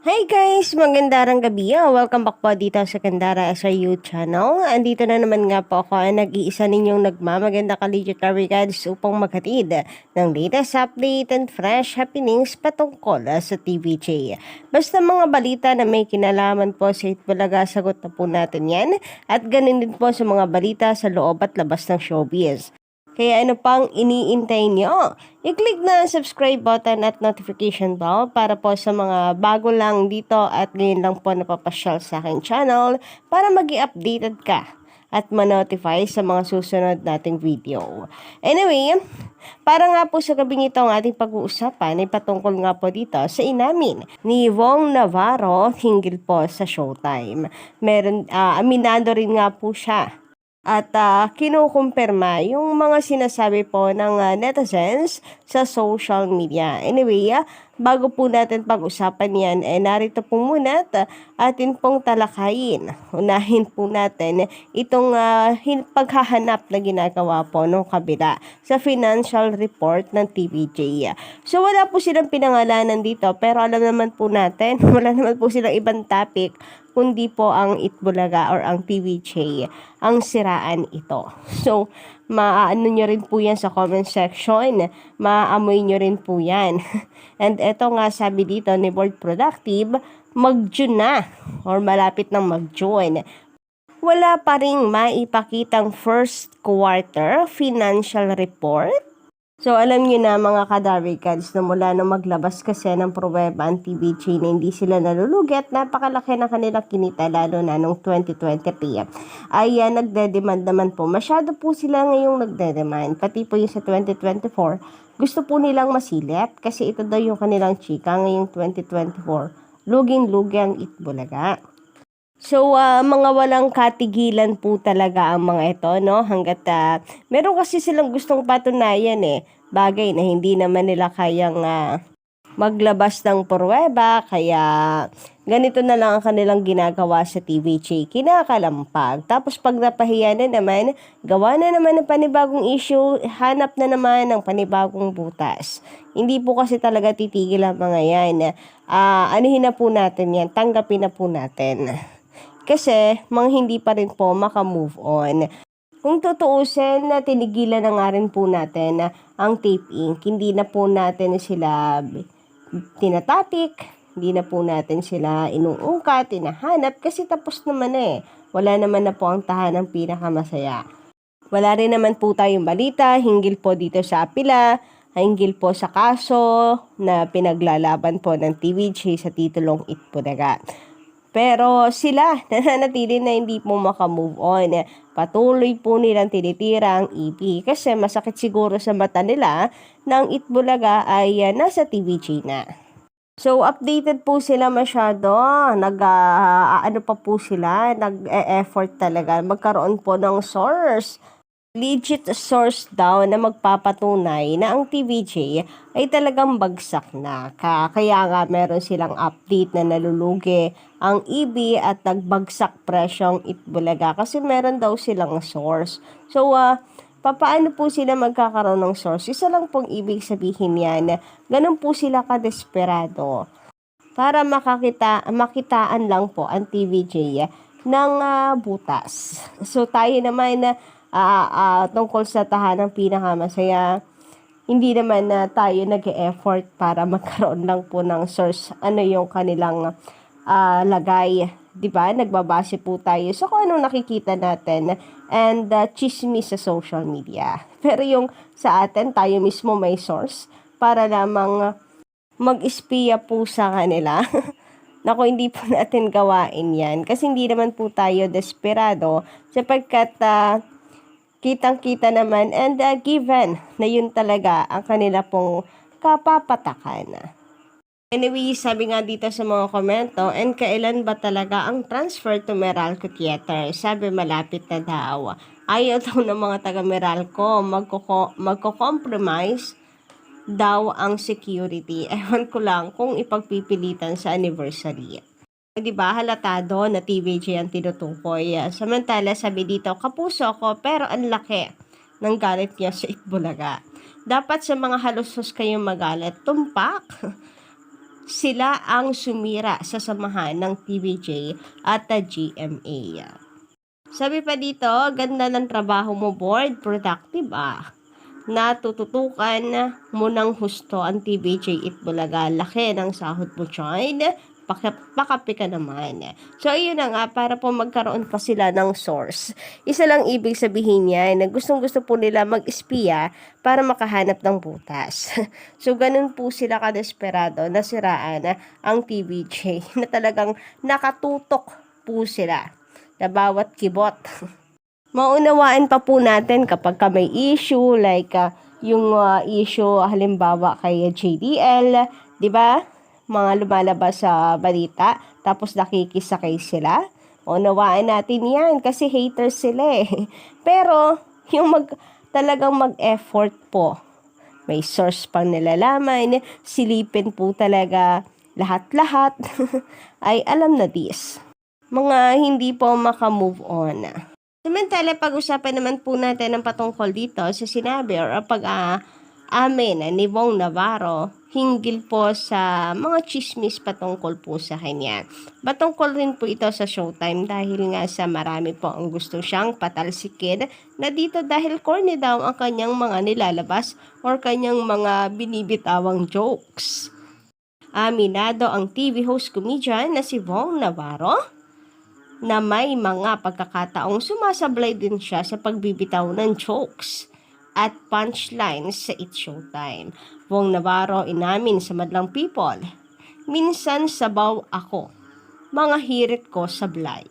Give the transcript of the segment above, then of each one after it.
Hi guys! Magandang gabi. Welcome back po dito sa Kandara SRU channel. Andito na naman nga po ako ang nag-iisa ninyong nagmamaganda ka-legit guys upang maghatid ng latest update and fresh happenings patungkol sa TVJ. Basta mga balita na may kinalaman po sa Itbulaga, sagot na po natin yan. At ganun din po sa mga balita sa loob at labas ng showbiz. Kaya ano pang iniintay nyo? I-click na ang subscribe button at notification bell para po sa mga bago lang dito at ngayon lang po napapasyal sa aking channel para mag-i-updated ka at ma-notify sa mga susunod nating video. Anyway, para nga po sa gabing ito ang ating pag-uusapan ay patungkol nga po dito sa inamin ni Wong Navarro hinggil po sa Showtime. Aminado rin nga po siya at kinukumpirma yung mga sinasabi po ng netizens sa social media. Anyway, bago po natin pag-usapan yan, narito po muna at atin pong talakayin. Unahin po natin itong paghahanap na ginagawa po ng kabila sa financial report ng TVJ. So wala po silang pinangalanan dito pero alam naman po natin, wala naman po silang ibang topic kundi po ang Itbulaga or ang TVJ ang siraan ito. So, maaano nyo rin po yan sa comment section. Maaamoy nyo rin po yan. And eto nga sabi dito ni Board Productive, mag-June na or malapit ng mag-June. Wala pa ring maipakitang first quarter financial report. So, alam nyo na mga kadarikads na mula nung maglabas kasi ng pruweba ang TVJ na hindi sila nalulugi at napakalaki na kanilang kinita lalo na nung 2023 ay nagde-demand naman po. Masyado po sila ngayong nagde-demand. Pati po yung sa 2024, gusto po nilang masilip kasi ito daw yung kanilang chika ngayong 2024. Luging-lugi ang Itbulaga. So, mga walang katigilan po talaga ang mga ito, no? Hanggat meron kasi silang gustong patunayan bagay na hindi naman nila kayang maglabas ng pruweba, kaya ganito na lang ang kanilang ginagawa sa TVJ, kinakalampag. Tapos pag napahiya na naman, gawa na naman ng panibagong issue, hanap na naman ng panibagong butas. Hindi po kasi talaga titigil ang mga yan. Anuhin na po natin yan, tanggapin na po natin. Kasi mga hindi pa rin po makamove on. Kung tutuusin na tinigilan na nga rin po natin ang tape ink, hindi na po natin sila tinatapik, hindi na po natin sila inuungkat, tinahanap kasi tapos naman Wala naman na po ang tahanang pinakamasaya. Wala rin naman po tayong balita hinggil po dito sa apila, hinggil po sa kaso na pinaglalaban po ng TVJ sa titulong Itbulaga. Pero sila, nananatili na hindi po makamove on. Patuloy po nilang tinitira ang EP kasi masakit siguro sa mata nila ng Itbulaga ay nasa TVJ na. So, updated po sila masyado. Ano pa po sila? Nag-e-effort talaga. Magkaroon po ng source. Legit source daw na magpapatunay na ang TVJ ay talagang bagsak na. Kaya nga meron silang update na nalulugi ang EB at nagbagsak presyong Itbulaga kasi meron daw silang source. So, papaano po sila magkakaroon ng source? Isa lang pong ibig sabihin yan. Ganun po sila kadesperado para makitaan lang po ang TVJ ng butas. So, tayo naman tungkol sa tahanang pinakamasaya, hindi naman na tayo nag-e-effort para magkaroon lang po ng source, ano yung kanilang lagay. Diba? Nagbabase po tayo sa kung anong nakikita natin and chismis sa social media. Pero yung sa atin, tayo mismo may source para lamang mag-espiya po sa kanila. Naku, hindi po natin gawain yan. Kasi hindi naman po tayo desperado sapagkat kitang-kita naman and given na yun talaga ang kanila pong kapapatakan. Anyway, sabi nga dito sa mga komento, and kailan ba talaga ang transfer to Meralco Theater? Sabi malapit na daw. Ayaw daw ng mga taga Meralco, magko-compromise daw ang security. Ewan ko lang kung ipagpipilitan sa anniversary. Diba, halatado na TVJ ang tinutukoy. Samantala, sabi dito, kapuso ko pero ang laki ng galit niya sa Itbulaga. Dapat sa mga halusos kayong magalit, tumpak. sila ang sumira sa samahan ng TVJ at GMA. Sabi pa dito, ganda ng trabaho mo board, productive Natututukan mo ng husto ang TVJ Itbulaga. Laki ng sahod mo, Chard. Pakapi ka naman. So, ayun na nga, para po magkaroon pa sila ng source. Isa lang ibig sabihin niya na gustong-gusto po nila mag-espiya para makahanap ng butas. So, ganun po sila kadesperado na siraan ang TVJ na talagang nakatutok po sila na bawat kibot. Maunawaan pa po natin kapag may issue like yung issue halimbawa kay JDL, 'di ba? Mga lumalabas sa balita tapos nakikisakay sila. Maunawaan natin 'yan kasi haters sila eh. Pero yung talagang mag-effort po. May source pang nilalaman, silipin po talaga lahat-lahat ay alam na this. Mga hindi po maka-move on. Samantala, pag-usapan naman po natin ang patungkol dito sa sinabi or amin ni Bong Navarro hinggil po sa mga chismis patungkol po sa kanya. Patungkol rin po ito sa Showtime dahil nga sa marami po ang gusto siyang patalsikin na dito dahil corny daw ang kanyang mga nilalabas or kanyang mga binibitawang jokes. Aminado ang TV host comedian na si Bong Navarro na may mga pagkakataong sumasablay din siya sa pagbibitaw ng jokes at punchlines sa It's Showtime. Bong Navarro inamin sa Madlang People, minsan sabaw ako, mga hirit ko sablay.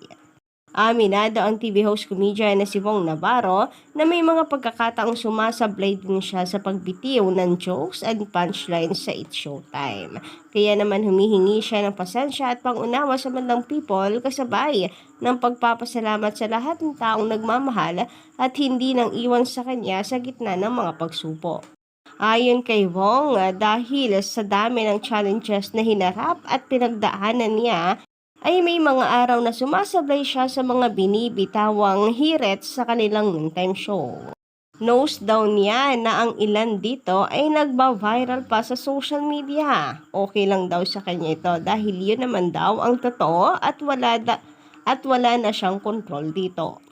Aminado ang TV host comedian na si Bong Navarro na may mga pagkakataong sumasablay din siya sa pagbitiw ng jokes and punchlines sa It's Showtime. Kaya naman humihingi siya ng pasensya at pangunawa sa Madlang People kasabay ng pagpapasalamat sa lahat ng taong nagmamahal at hindi nang iwan sa kanya sa gitna ng mga pagsubok. Ayon kay Bong, dahil sa dami ng challenges na hinarap at pinagdaanan niya, ay may mga araw na sumasablay siya sa mga binibitawang hirit sa kanilang noontime show. Nose down niya na ang ilan dito ay nagba-viral pa sa social media. Okay lang daw sa kanya ito dahil yun naman daw ang totoo at wala na siyang kontrol dito.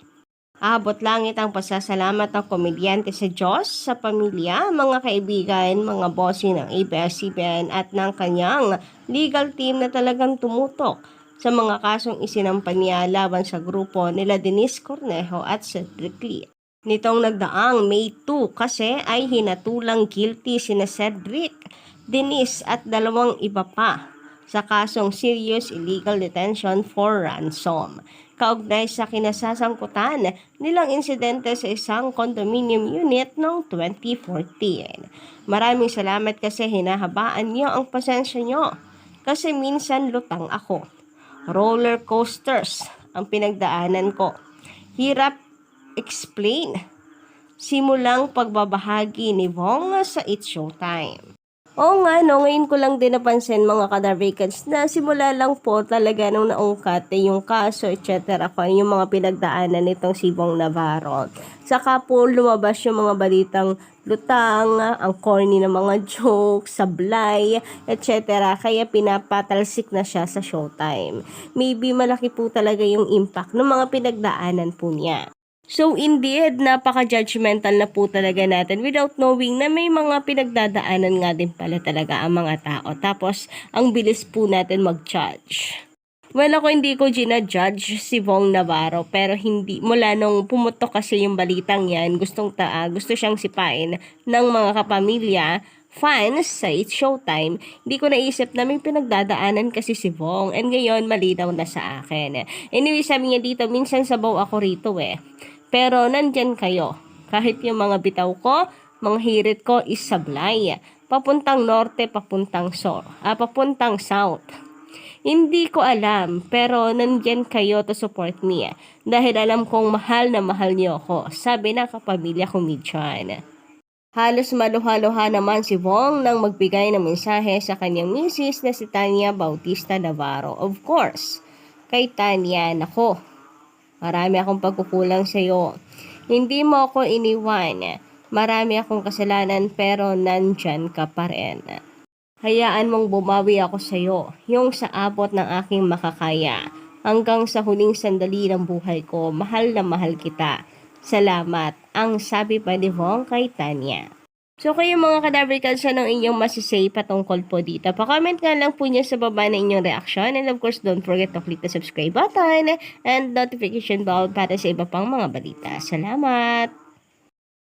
Abot langit ang pasasalamat ng komedyante sa Diyos, sa pamilya, mga kaibigan, mga bossing ng ABS-CBN at ng kanyang legal team na talagang tumutok sa mga kasong isinampa niya laban sa grupo nila Denise Cornejo at Cedric Lee. Nitong nagdaang May 2 kasi ay hinatulang guilty sina Cedric, Denise at dalawang iba pa sa kasong serious illegal detention for ransom. Kaugnay sa kinasasangkutan nilang insidente sa isang condominium unit noong 2014. Maraming salamat kasi hinahabaan niyo ang pasensya niyo kasi minsan lutang ako. Roller coasters ang pinagdaanan ko. Hirap explain. Simulang pagbabahagi ni Bong sa It's Showtime. Oo nga, no, ngayon ko lang din napansin mga ka-Darvicans na simula lang po talaga nung naungkat yung kaso, etc. kung yung mga pinagdaanan nitong si Bong Navarro. Saka po lumabas yung mga balitang lutang, ang corny na mga jokes, sablay, etc. Kaya pinapatalsik na siya sa Showtime. Maybe malaki po talaga yung impact ng mga pinagdaanan po niya. So indeed, napaka-judgmental na po talaga natin without knowing na may mga pinagdadaanan nga din pala talaga ang mga tao. Tapos, ang bilis po natin mag-judge. Well, ako hindi ko gina-judge si Bong Navarro pero hindi mula nung pumutok kasi yung balitang yan, gusto siyang sipain ng mga kapamilya, fans sa It's Showtime, hindi ko naisip na may pinagdadaanan kasi si Bong and ngayon malinaw na sa akin. Anyway, sabi niya dito, minsan sabaw ako rito pero nandyan kayo. Kahit yung mga bitaw ko, mga hirit ko is sablay. Papuntang norte, papuntang south. Hindi ko alam, pero nandyan kayo to support me. Dahil alam kong mahal na mahal niyo ako, sabi na kapamilya komedyan. Halos maluha-luha naman si Bong nang magbigay ng mensahe sa kanyang misis na si Tanya Bautista Navarro. Of course, kay Tanya, nako, marami akong pagkukulang sa iyo. Hindi mo ako iniwan. Marami akong kasalanan pero nandyan ka pa rin. Hayaan mong bumawi ako sa'yo, yung sa abot ng aking makakaya. Hanggang sa huling sandali ng buhay ko, mahal na mahal kita. Salamat, ang sabi pa ni Vong kay Tanya. So kayo mga kadabrikals, anong inyong masisay patungkol po dito? Pa-comment nga lang po niyo sa baba na inyong reaction. And of course, don't forget to click the subscribe button and notification bell para sa iba pang mga balita. Salamat!